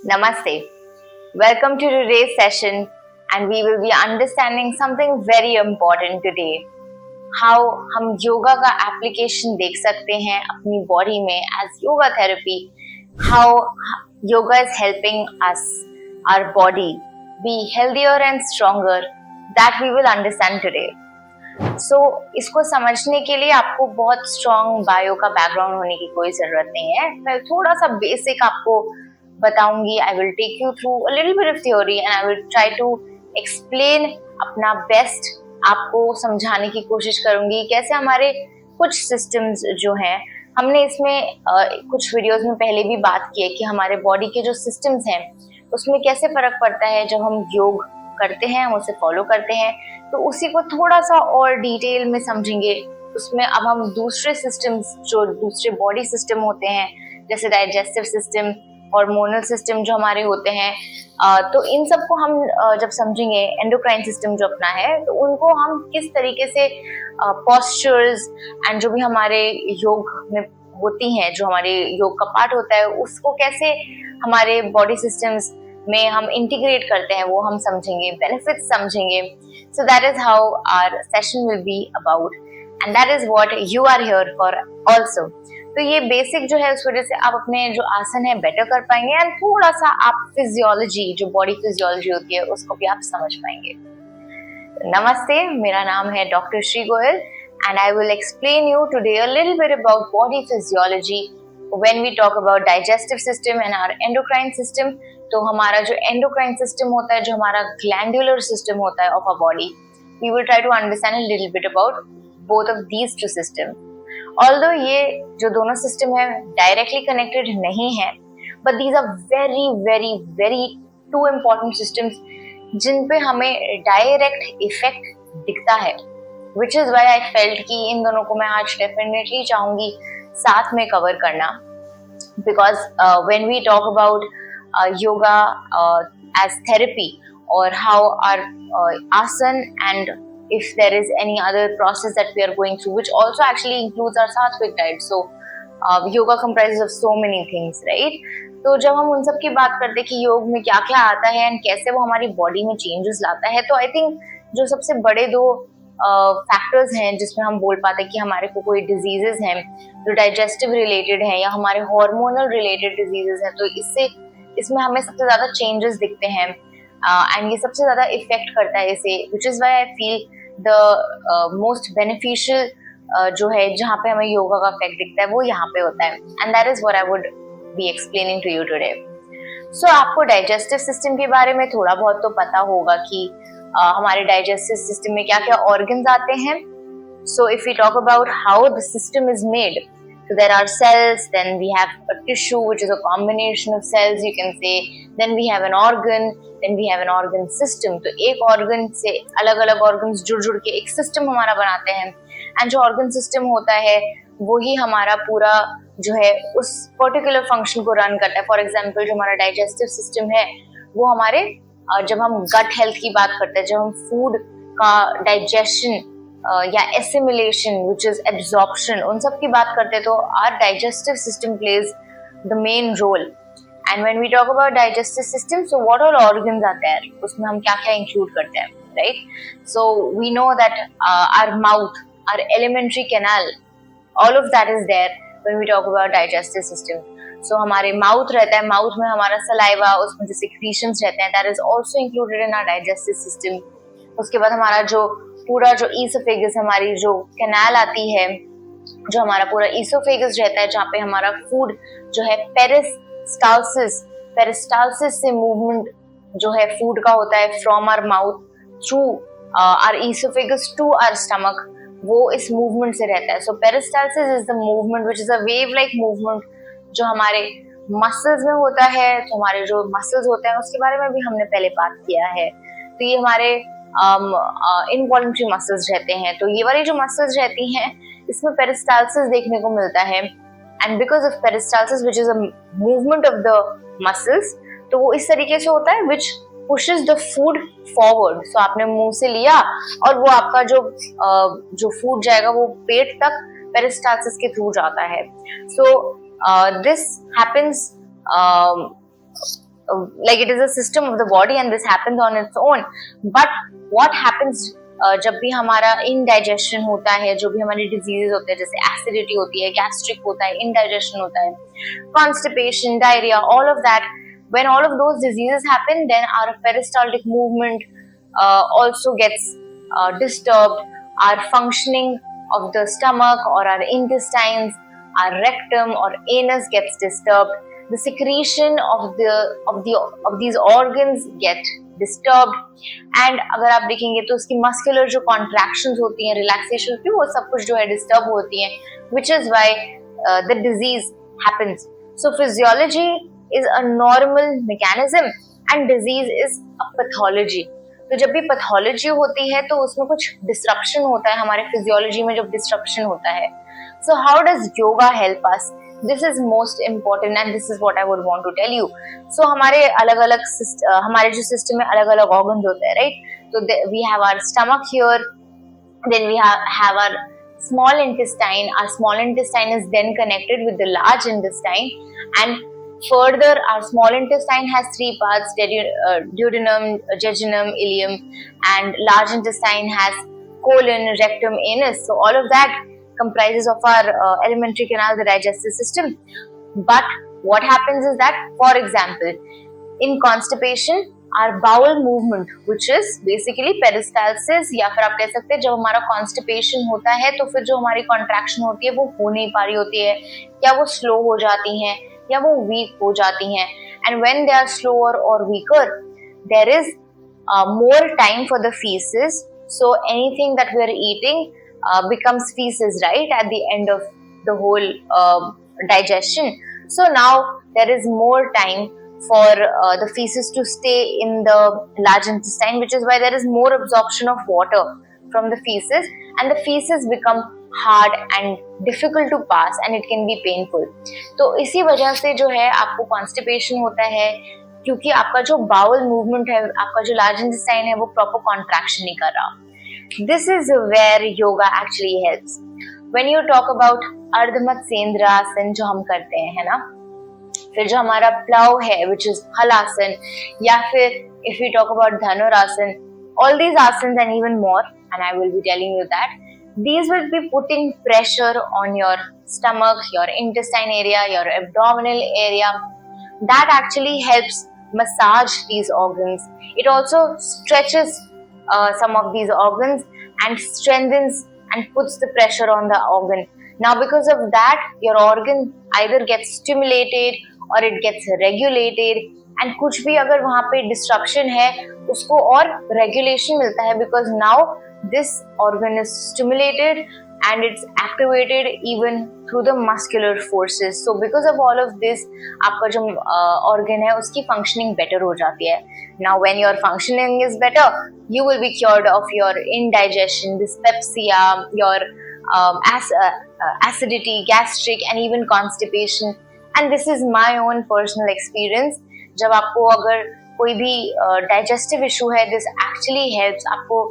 Namaste. Welcome to today's session, and we will be understanding something very important today. How हम योगा का application देख सकते हैं अपनी बॉडी में as yoga therapy. How yoga is helping us, our body, be healthier and stronger. That we will understand today. So, इसको समझने के लिए आपको बहुत स्ट्रॉन्ग बायो का बैकग्राउंड होने की कोई जरूरत नहीं है. मैं थोड़ा सा बेसिक आपको बताऊंगी. I will take you through a little bit of theory and I will try to explain अपना बेस्ट. आपको समझाने की कोशिश करूंगी कैसे हमारे कुछ सिस्टम्स जो हैं, हमने इसमें कुछ वीडियोस में पहले भी बात की है कि हमारे बॉडी के जो सिस्टम्स हैं उसमें कैसे फर्क पड़ता है जब हम योग करते हैं, हम उसे फॉलो करते हैं. तो उसी को थोड़ा सा और डिटेल में समझेंगे. उसमें अब हम दूसरे सिस्टम्स, जो दूसरे बॉडी सिस्टम होते हैं, जैसे डाइजेस्टिव सिस्टम, हार्मोनल सिस्टम जो हमारे होते हैं, तो इन सबको हम जब समझेंगे, एंडोक्राइन सिस्टम जो अपना है, तो उनको हम किस तरीके से पोस्चर्स एंड जो भी हमारे योग में होती हैं, जो हमारे योग का पार्ट होता है, उसको कैसे हमारे बॉडी सिस्टम्स में हम इंटीग्रेट करते हैं, वो हम समझेंगे, बेनिफिट्स समझेंगे. So that is how our session will be about and that is what you are here for also. तो ये बेसिक जो है, उस वजह से आप अपने जो आसन है बेटर कर पाएंगे एंड थोड़ा सा आप फिजियोलॉजी, जो बॉडी फिजियोलॉजी होती है, उसको भी आप समझ पाएंगे. नमस्ते, मेरा नाम है doctor Shri Goyal and I will explain you today a little bit about body physiology when we talk about digestive system and our endocrine system. तो हमारा जो endocrine system होता है, जो हमारा glandular system होता है of our body, we will try to understand a little bit about both of these two systems. Although ये जो दोनों system है directly connected नहीं है, but these are very very very two important systems जिन पे हमें direct effect दिखता है. Which is why I felt कि इन दोनों को मैं आज definitely चाहूंगी साथ में कवर करना. Because when we talk about yoga as therapy or how our asan and if there is any other process that we are going through, which also actually includes our sattvic diet. So yoga comprises of so many things, right? तो जब हम उन सब की बात करते हैं कि योग में क्या क्या आता है एंड कैसे वो हमारी बॉडी में चेंजेस लाता है, तो आई थिंक जो सबसे बड़े दो फैक्टर्स हैं जिसमें हम बोल पाते हैं कि हमारे को कोई डिजीजेस हैं जो डाइजेस्टिव रिलेटेड हैं या हमारे हार्मोनल रिलेटेड डिजीजेस हैं, तो इसमें हमें सबसे ज्यादा चेंजेस दिखते हैं एंड ये सबसे ज्यादा इफेक्ट करता है इसे. Which is why I feel the most beneficial जो है, जहाँ पे हमें योगा का इफेक्ट दिखता है, वो यहाँ पे होता है. And that is what I would be explaining to you today. So आपको डाइजेस्टिव सिस्टम के बारे में थोड़ा बहुत तो पता होगा कि हमारे डाइजेस्टिव सिस्टम में क्या क्या ऑर्गन्स आते हैं. So if we talk about how the system is made, so there are cells, then we have a tissue which is a combination of cells, you can say, then we have an organ, then we have an organ system. तो एक organ से अलग अलग organs जुड़ जुड़ के एक system हमारा बनाते हैं एंड जो ऑर्गन सिस्टम होता है वही हमारा पूरा जो है उस पर्टिकुलर फंक्शन को रन करता है. फॉर एग्जाम्पल, जो हमारा डाइजेस्टिव सिस्टम है वो हमारे जब हम गट हेल्थ की बात करते हैं, जब हम फूड का डाइजेशन या एसिमिलेशन विच इज एब्जॉर्प्शन, उन सब की बात करते हैं, तो our digestive system plays the main role. And when we talk about digestive system, so what all organs are there, उसमें हम क्या क्या इंक्लूड करते हैं, right? So we know that our mouth, our alimentary canal, all of that is there when we talk about digestive system. So हमारे mouth रहता है, mouth में हमारा सलाइवा, उसमें जो सिक्रीशंस रहते हैं, that is also included in our digestive system. उसके बाद हमारा जो पूरा जो ईसोफेगस, हमारी जो कैनाल आती है, जो हमारा पूरा ईसोफेगस रहता है, जहाँ पे हमारा फूड जो है पेरिस्टालसिस से मूवमेंट जो है फूड का होता है from our mouth through our oesophagus to our stomach, वो इस मूवमेंट से रहता है. So peristalsis is the movement which is a wave like movement जो हमारे मसल्स में होता है. तो हमारे जो मसल्स होते हैं उसके बारे में भी हमने पहले बात किया है. तो ये हमारे इनवॉल्यूंटरी मसल्स रहते हैं. तो ये वाली जो मसल्स रहती हैं, इसमें पेरिस्टालसिस देखने को मिलता है. And because of peristalsis which is a movement of the muscles, तो वो इस तरीके से होता है विच pushes the food forward. So आपने मुंह से लिया और वो आपका जो फूड जाएगा वो पेट तक पेरिस्टालसिस के थ्रू जाता है. So this happens like it is a system of the body and this happens on its own. But what happens जब भी हमारा indigestion होता है, जो भी हमारे diseases होते हैं, जैसे acidity होती है, gastric होता है, indigestion होता है, constipation, diarrhea, all of that, when all of those diseases happen, then our peristaltic movement also gets disturbed. Our functioning of the stomach or our intestines, our rectum or anus gets disturbed. The secretion of these organs get disturbed. And अगर आप देखेंगे तो उसकी muscular जो contractions होती हैं, relaxation होती है, वो सब कुछ जो है disturb होती हैं, which is why the disease happens. So physiology is a normal mechanism and disease is a pathology. तो जब भी पैथोलॉजी होती है तो उसमें कुछ डिस्ट्रप्शन होता है, हमारे फिजियोलॉजी में जब डिस्ट्रप्शन होता है. So how does yoga help us? This is most important and this is what I would want to tell you. So हमारे अलग अलग हमारे जो सिस्टम में अलग अलग ऑर्गन्स होते हैं, राइट? तो we have our stomach here, then we have our small intestine. Our small intestine is then connected with the large intestine, and further our small intestine has three parts: duodenum, jejunum, ileum, and large intestine has colon, rectum, anus. So all of that comprises of our alimentary canal, the digestive system. But what happens is that, for example, in constipation, our bowel movement, which is basically peristalsis, या फिर आप कह सकते हैं जब हमारा constipation होता है तो फिर जो हमारी contraction होती है वो हो नहीं पा रही होती है, या वो slow हो जाती हैं, या वो weak हो जाती हैं. And when they are slower or weaker, there is more time for the feces. So anything that we are eating becomes feces, right, at the end of the whole digestion. So now there is more time for the feces to stay in the large intestine, which is why there is more absorption of water from the feces, and the feces become hard and difficult to pass and it can be painful. तो इसी वजह से जो है आपको constipation होता है, क्योंकि आपका जो bowel movement है, आपका जो large intestine है, वो proper contraction नहीं कर रहा. This is where yoga actually helps. When you talk about ardhamatsendraसन जो हम करते हैं, है ना, फिर जो हमारा प्लाव है which is हलासन, या फिर if we talk about dhanurasana, all these asans and even more, and I will be telling you that these will be putting pressure on your stomach, your intestine area, your abdominal area. That actually helps massage these organs. It also stretches some of these organs and strengthens and puts the pressure on the organ. Now because of that, your organ either gets stimulated और it gets regulated, and कुछ भी अगर वहाँ पे disruption है उसको और regulation मिलता है, because now this organ is stimulated and it's activated even through the muscular forces. So because of all of this, आपका जो organ है उसकी functioning better हो जाती है. Now when your functioning is better, you will be cured of your indigestion, dyspepsia, your acidity, gastric, and even constipation. And this is my own personal experience. जब आपको अगर कोई भी digestive issue है, this actually helps. आपको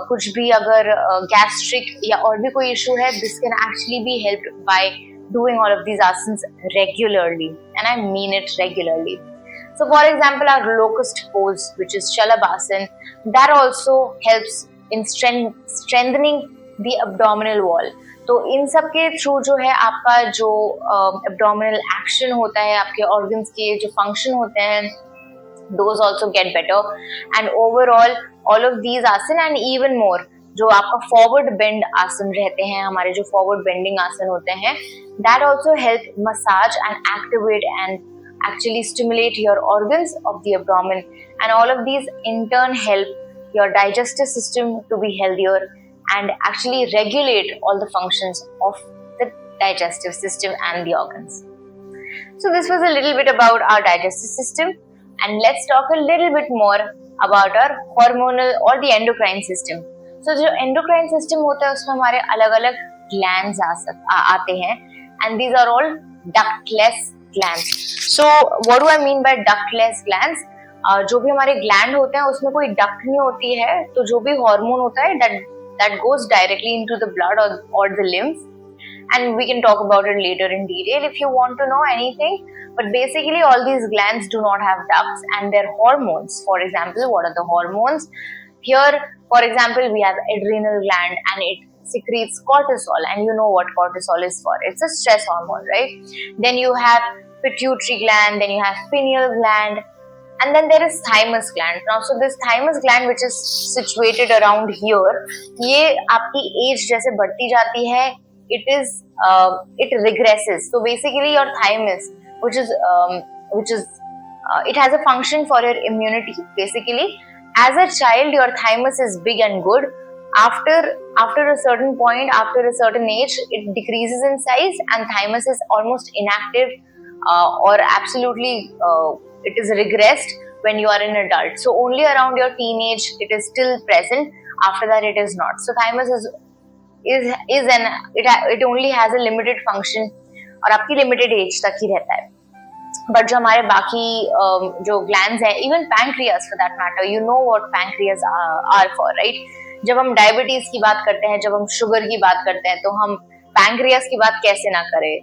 कुछ भी अगर gastric या और भी कोई issue है, this can actually be helped by doing all of these asanas regularly, and I mean it regularly. So for example, our locust pose, which is Shalabhasan, that also helps in strengthening the abdominal wall. तो इन सब के through जो है आपका जो abdominal action होता है, आपके organs के जो function होते हैं, those also get better. And overall, all of these asan and even more, जो आपका forward bend आसन रहते हैं, हमारे जो forward bending आसन होते हैं, that also help massage and activate and actually stimulate your organs of the abdomen. And all of these in turn help your digestive system to be healthier and actually regulate all the functions of the digestive system and the organs. So this was a little bit about our digestive system, and let's talk a little bit more about our hormonal or the endocrine system. So जो endocrine system होता है उसमें हमारे अलग-अलग glands आते हैं, and these are all ductless glands. So what do I mean by ductless glands? जो भी हमारे gland होते हैं उसमें कोई duct नहीं होती है, तो जो भी hormone होता है that goes directly into the blood or the lymph, and we can talk about it later in detail if you want to know anything. But basically all these glands do not have ducts and their hormones. For example, what are the hormones? Here, for example, we have adrenal gland and it secretes cortisol, and you know what cortisol is for. It's a stress hormone, right? Then you have pituitary gland, then you have pineal gland, and then there is thymus gland. Now, so this thymus gland which is situated around here, ये आपकी age जैसे बढ़ती जाती है, it regresses. So basically your thymus, which is it has a function for your immunity. Basically, as a child, your thymus is big and good. After a certain point, after a certain age, it decreases in size, and thymus is almost inactive, or absolutely it is regressed when you are an adult. So only around your teenage it is still present. After that, it is not. So thymus it only has a limited function और आपकी limited age तक ही रहता है. But जो हमारे बाकी जो glands हैं, even pancreas for that matter, you know what pancreas are for, right? जब हम डायबिटीज की बात करते हैं, जब हम शुगर की बात करते हैं, तो हम पैंक्रियास की बात कैसे ना करें.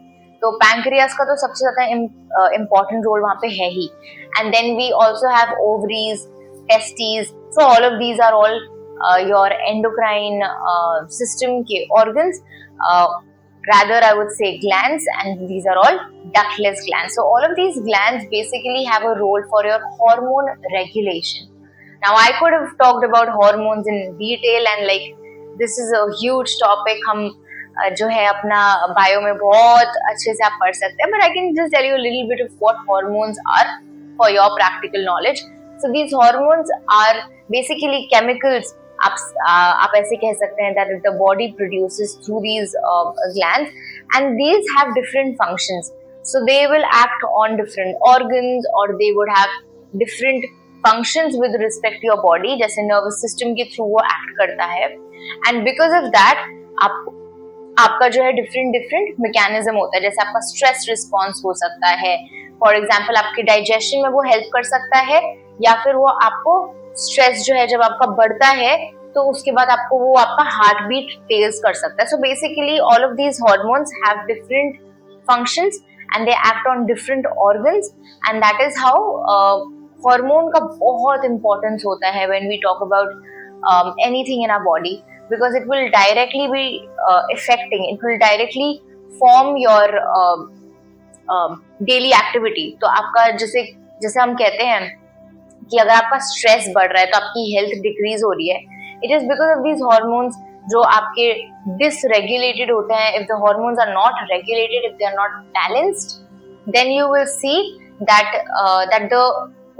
तो पैंक्रियास का तो सबसे ज्यादा इम्पोर्टेंट रोल वहां पे है ही. And then we also have ovaries, testes. So all of these are all your endocrine system के organs, rather I would say glands, and these are all ductless glands. So all of these glands basically have a role for your hormone regulation. Now I could have talked about hormones in detail, and like this is a huge topic. हम जो है अपना bio में बहुत अच्छे से आप पढ़ सकते हैं, but I can just tell you a little bit of what hormones are for your practical knowledge. So these hormones are basically chemicals, आप ऐसे कह सकते हैं, that the body produces through these glands, and these have different functions. So they will act on different organs, or they would have different functions with respect to your body. जैसे nervous system के through वो act करता है, and because of that आपका जो है different mechanism होता है. जैसे आपका stress response हो सकता है, for example आपके digestion में वो help कर सकता है, या फिर वो आपको स्ट्रेस जो है जब आपका बढ़ता है तो उसके बाद आपको वो आपका हार्ट बीट तेज कर सकता है. So basically all of these hormones have different functions and they act on different organs, and that is how hormone का बहुत इंपॉर्टेंस होता है when we talk about anything in our body, because it will directly be effecting, it will directly form your daily activity. तो आपका जैसे हम कहते हैं कि अगर आपका स्ट्रेस बढ़ रहा है तो आपकी हेल्थ डिक्रीज हो रही है, it is because of these hormones जो आपके डिसरेगुलेटेड होते हैं. If the hormones are not regulated, if they are not balanced, then you will see that the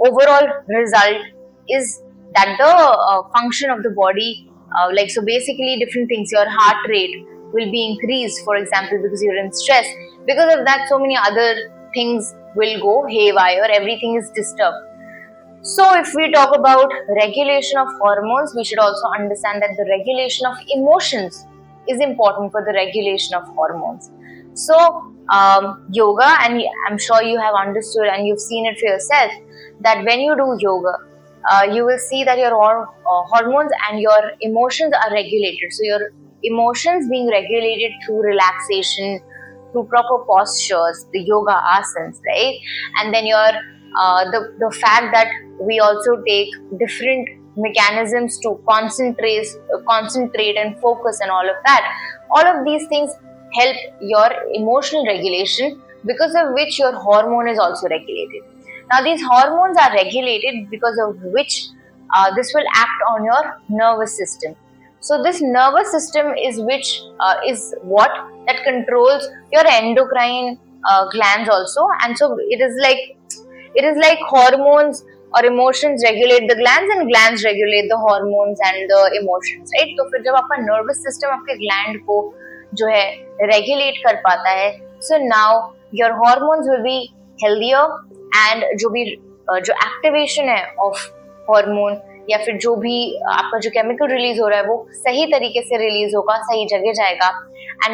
overall result is that the function of the body, like so basically different things, your heart rate will be increased, for example, because you're in stress. Because of that, so many other things will go haywire, everything is disturbed. So if we talk about regulation of hormones, we should also understand that the regulation of emotions is important for the regulation of hormones. So yoga, and I'm sure you have understood and you've seen it for yourself, that when you do yoga, you will see that your hormones and your emotions are regulated. So your emotions being regulated through relaxation, through proper postures, the yoga asanas, right? And then your the fact that we also take different mechanisms to concentrate and focus and all of that. All of these things help your emotional regulation, because of which your hormone is also regulated. Now these hormones are regulated because of which this will act on your nervous system. So this nervous system is what that controls your endocrine glands also, and so it is like hormones or emotions regulate the glands and glands regulate the hormones and the emotions, right? तो फिर जब आपका nervous system आपके gland को जो है regulate कर पाता है, so now your hormones will be healthier, and जो activation है of hormone, या फिर जो भी आपका जो chemical release हो रहा है वो सही तरीके से release होगा, सही जगह जाएगा, and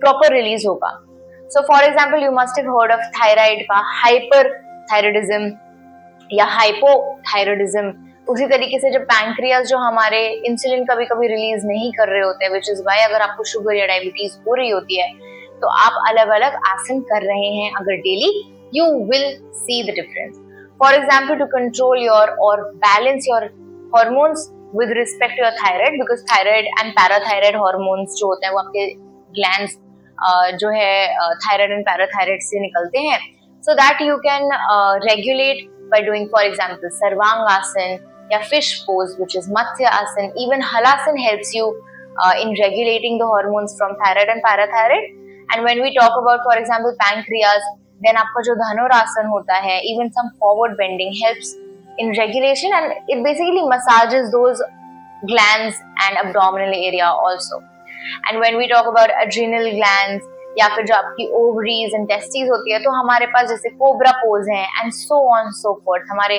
proper release होगा. So for example, you must have heard of thyroid का hyperthyroidism या hypothyroidism, उसी तरीके से जब पैंक्रियाज जो हमारे इंसुलिन कभी कभी रिलीज नहीं कर रहे होते हैं, विच इज वाई अगर आपको शुगर या डायबिटीज हो रही होती है तो आप अलग अलग आसन कर रहे हैं अगर daily, you will see the difference. For example, to control your और balance your hormones with respect to your thyroid, because thyroid and parathyroid hormones जो होते हैं वो आपके ग्लैंड्स जो है थायराइड एंड पैराथायराइड से निकलते हैं, so that you can regulate by doing, for example, sarvangasana या fish pose, which is matsya asana. Even halasana helps you in regulating the hormones from thyroid and parathyroid. And when we talk about, for example, pancreas, then आपका जो धनुरासन होता है, even some forward bending helps in regulation, and it basically massages those glands and abdominal area also. And when we talk about adrenal glands या फिर जो आपकी ovaries and testis होती है, तो हमारे पास जैसे कोबरा पोज है and so on so fourth, हमारे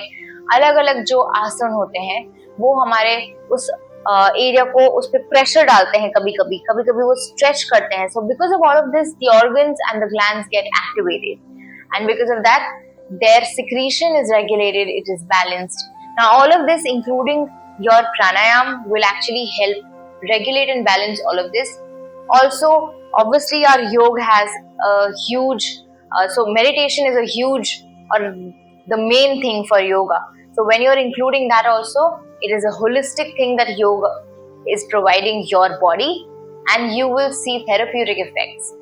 अलग अलग जो आसन होते हैं वो हमारे उस एरिया को उस पर प्रेशर डालते हैं, कभी कभी वो स्ट्रेच करते हैं. So because of all of this the organs and the glands gate activated, and because of that their secretion is regulated, it is balanced. Now all of this including your pranayam will actually help regulate and balance all of this. Also, obviously our yoga has a huge so meditation is a huge or the main thing for yoga. So when you're including that also, it is a holistic thing that yoga is providing your body, and you will see therapeutic effects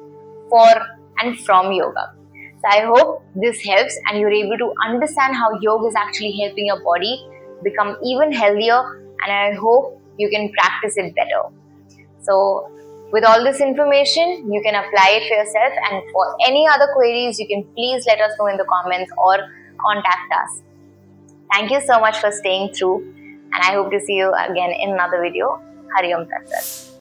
for and from yoga. So I hope this helps and you're able to understand how yoga is actually helping your body become even healthier, and I hope you can practice it better. So with all this information, you can apply it for yourself, and for any other queries, you can please let us know in the comments or contact us. Thank you so much for staying through, and I hope to see you again in another video. Hari Om Tat Sat.